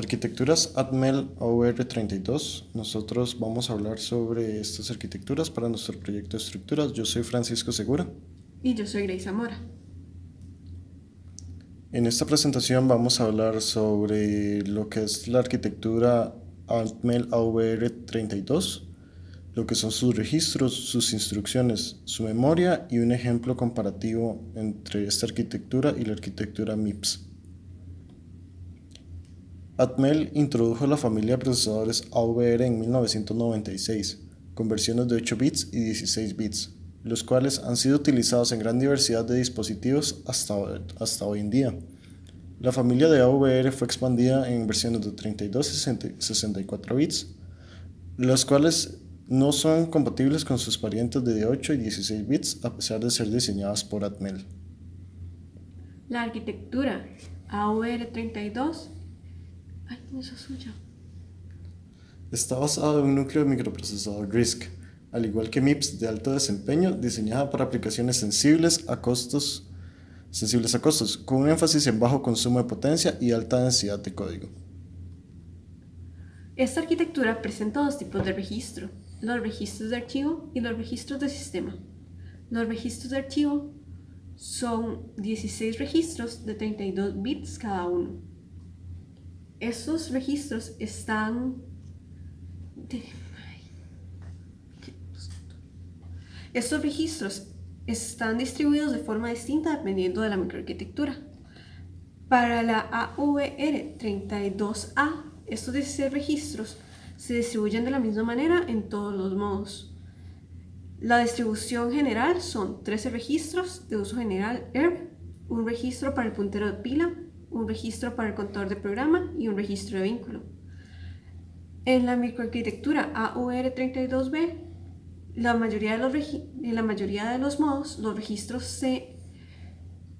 Arquitecturas Atmel AUR32. Nosotros vamos a hablar sobre estas arquitecturas para nuestro proyecto de estructuras. Yo soy Francisco Segura. Y yo soy Grace Zamora. En esta presentación vamos a hablar sobre lo que es la arquitectura Atmel AUR32, lo que son sus registros, sus instrucciones, su memoria y un ejemplo comparativo entre esta arquitectura y la arquitectura MIPS. Atmel introdujo la familia de procesadores AVR en 1996, con versiones de 8 bits y 16 bits, los cuales han sido utilizados en gran diversidad de dispositivos hasta hoy en día. La familia de AVR fue expandida en versiones de 32 y 64 bits, las cuales no son compatibles con sus parientes de 8 y 16 bits a pesar de ser diseñadas por Atmel. La arquitectura AUR32 esa es suya. Está basado en un núcleo de microprocesador RISC, al igual que MIPS de alto desempeño, diseñada para aplicaciones sensibles a costos, con un énfasis en bajo consumo de potencia y alta densidad de código. Esta arquitectura presenta dos tipos de registro: los registros de archivo y los registros de sistema. Los registros de archivo son 16 registros de 32 bits cada uno. Estos registros están distribuidos de forma distinta dependiendo de la microarquitectura. Para la AVR32A, estos 16 registros se distribuyen de la misma manera en todos los modos. La distribución general son 13 registros de uso general ERB, un registro para el puntero de pila, un registro para el contador de programa y un registro de vínculo. En la microarquitectura AUR32B, en la mayoría de los modos, los registros se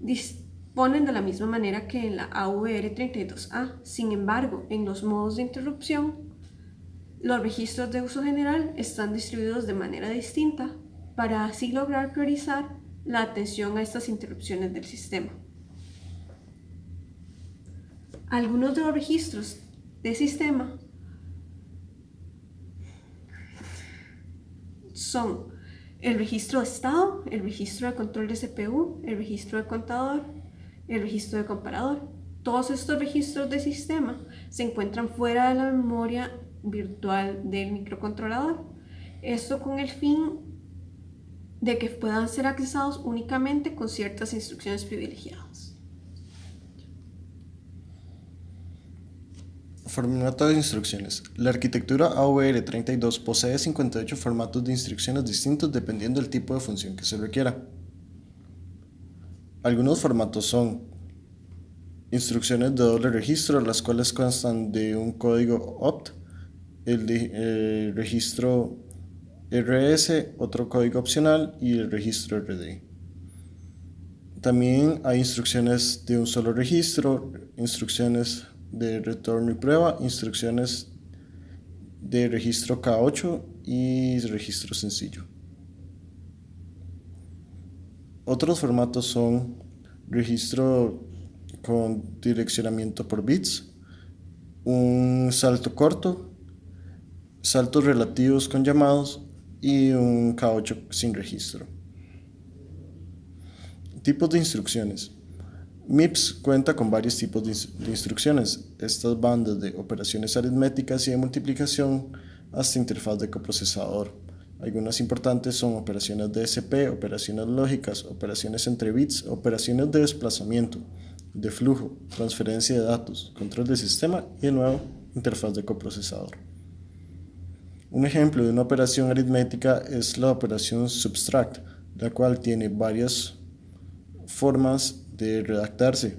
disponen de la misma manera que en la AUR32A. Sin embargo, en los modos de interrupción, los registros de uso general están distribuidos de manera distinta para así lograr priorizar la atención a estas interrupciones del sistema. Algunos de los registros de sistema son el registro de estado, el registro de control de CPU, el registro de contador, el registro de comparador. Todos estos registros de sistema se encuentran fuera de la memoria virtual del microcontrolador. Esto con el fin de que puedan ser accesados únicamente con ciertas instrucciones privilegiadas. Formato de instrucciones. La arquitectura AVR32 posee 58 formatos de instrucciones distintos dependiendo del tipo de función que se requiera. Algunos formatos son instrucciones de doble registro, las cuales constan de un código opt, el registro RS, otro código opcional y el registro RD. También hay instrucciones de un solo registro, instrucciones de retorno y prueba, instrucciones de registro K8 y registro sencillo. Otros formatos son registro con direccionamiento por bits, un salto corto, saltos relativos con llamados y un K8 sin registro. Tipos de instrucciones. MIPS cuenta con varios tipos de instrucciones. Estas van desde operaciones aritméticas y de multiplicación hasta interfaz de coprocesador. Algunas importantes son operaciones de SP, operaciones lógicas, operaciones entre bits, operaciones de desplazamiento, de flujo, transferencia de datos, control de sistema y de nuevo interfaz de coprocesador. Un ejemplo de una operación aritmética es la operación subtract, la cual tiene varias formas de redactarse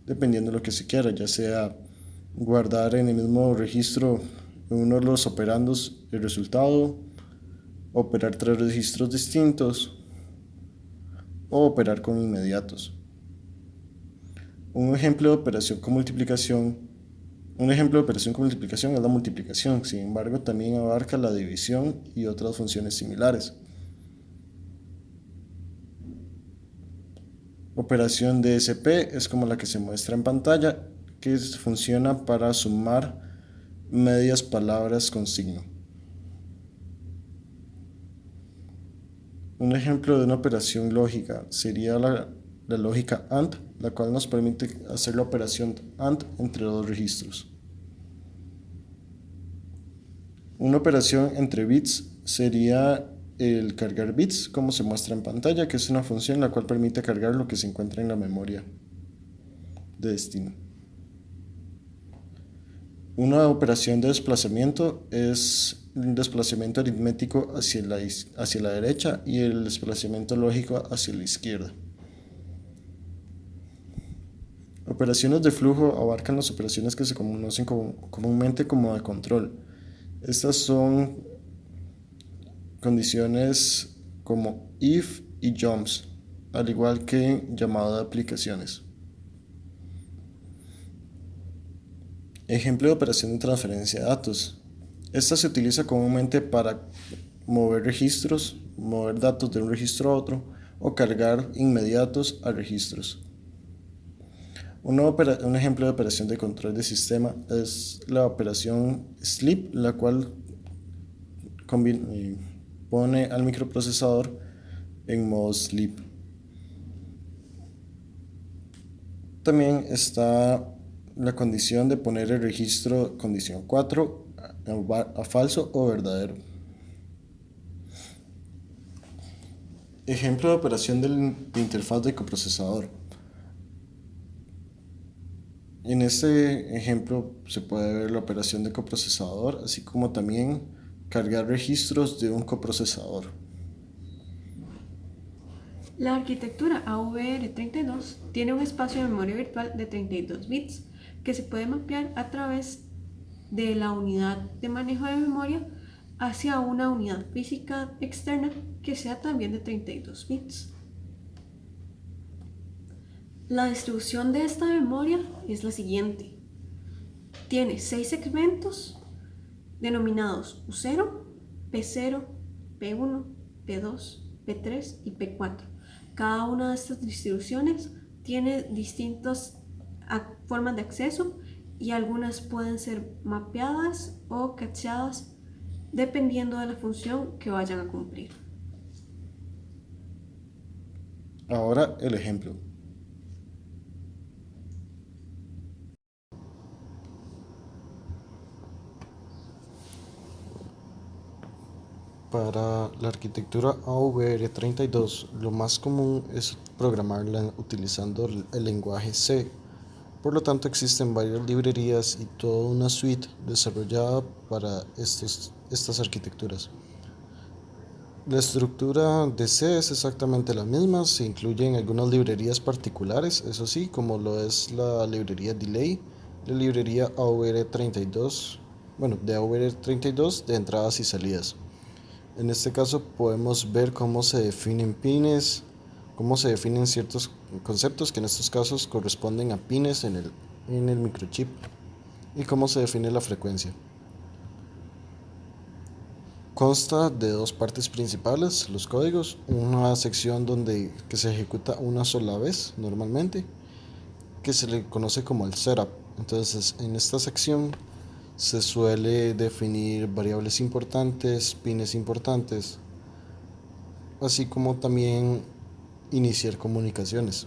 dependiendo de lo que se quiera, ya sea guardar en el mismo registro en uno de los operandos el resultado, operar tres registros distintos o operar con inmediatos. Un ejemplo de operación con multiplicación es la multiplicación, sin embargo también abarca la división y otras funciones similares. Operación de SP es como la que se muestra en pantalla, que funciona para sumar medias palabras con signo. Un ejemplo de una operación lógica sería la lógica AND, la cual nos permite hacer la operación AND entre dos registros. Una operación entre bits sería el cargar bits, como se muestra en pantalla, que es una función la cual permite cargar lo que se encuentra en la memoria de destino. Una operación de desplazamiento es el desplazamiento aritmético hacia la derecha y el desplazamiento lógico hacia la izquierda. Operaciones de flujo abarcan las operaciones que se conocen comúnmente como de control. Estas son condiciones como if y jumps, al igual que llamado de aplicaciones. Ejemplo de operación de transferencia de datos. Esta se utiliza comúnmente para mover registros, mover datos de un registro a otro o cargar inmediatos a registros. Un ejemplo de operación de control de sistema es la operación sleep, la cual pone al microprocesador en modo sleep. También está la condición de poner el registro condición 4 a falso o verdadero. Ejemplo de operación de interfaz de coprocesador. En este ejemplo se puede ver la operación de coprocesador, así como también cargar registros de un coprocesador. La arquitectura AVR32 tiene un espacio de memoria virtual de 32 bits que se puede mapear a través de la unidad de manejo de memoria hacia una unidad física externa que sea también de 32 bits. La distribución de esta memoria es la siguiente. Tiene 6 segmentos denominados U0, P0, P1, P2, P3 y P4. Cada una de estas distribuciones tiene distintas formas de acceso y algunas pueden ser mapeadas o cacheadas dependiendo de la función que vayan a cumplir. Ahora el ejemplo. Para la arquitectura AVR32, lo más común es programarla utilizando el lenguaje C. Por lo tanto, existen varias librerías y toda una suite desarrollada para estas arquitecturas. La estructura de C es exactamente la misma, se incluyen algunas librerías particulares, eso sí, como lo es la librería Delay, la librería AVR32, de AVR32 de entradas y salidas. En este caso podemos ver cómo se definen pines, cómo se definen ciertos conceptos que en estos casos corresponden a pines en el microchip y cómo se define la frecuencia. Consta de dos partes principales, los códigos, una sección que se ejecuta una sola vez normalmente, que se le conoce como el setup. Entonces en esta sección se suele definir variables importantes, pines importantes, así como también iniciar comunicaciones.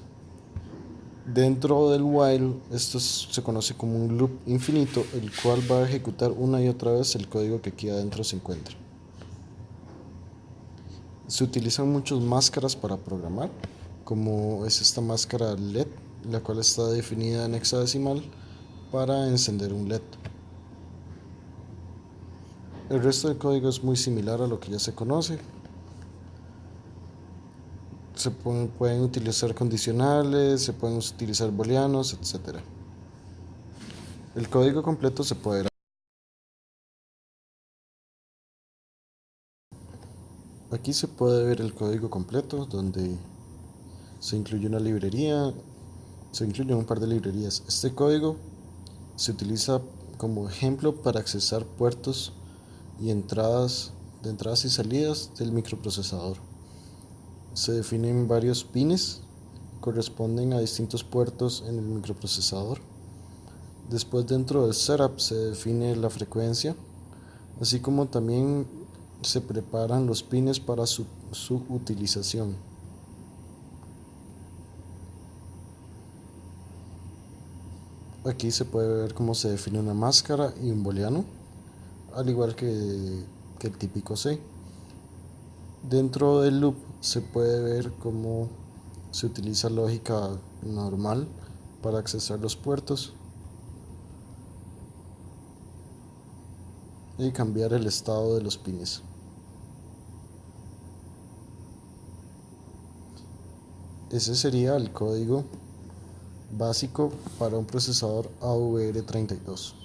Dentro del while, esto se conoce como un loop infinito, el cual va a ejecutar una y otra vez el código que aquí adentro se encuentra. Se utilizan muchas máscaras para programar, como es esta máscara LED, la cual está definida en hexadecimal para encender un LED. El resto del código es muy similar a lo que ya se conoce. Se pueden utilizar condicionales, se pueden utilizar booleanos, etc. El código completo se puede ver. Aquí se puede ver el código completo donde se incluye una librería, se incluyen un par de librerías. Este código se utiliza como ejemplo para accesar puertos y entradas y salidas del microprocesador. Se definen varios pines, corresponden a distintos puertos en el microprocesador. Después dentro del setup se define la frecuencia, así como también se preparan los pines para su utilización. Aquí se puede ver cómo se define una máscara y un booleano, al igual que el típico C. Dentro del loop se puede ver cómo se utiliza lógica normal para accesar los puertos y cambiar el estado de los pines. Ese sería el código básico para un procesador AVR32.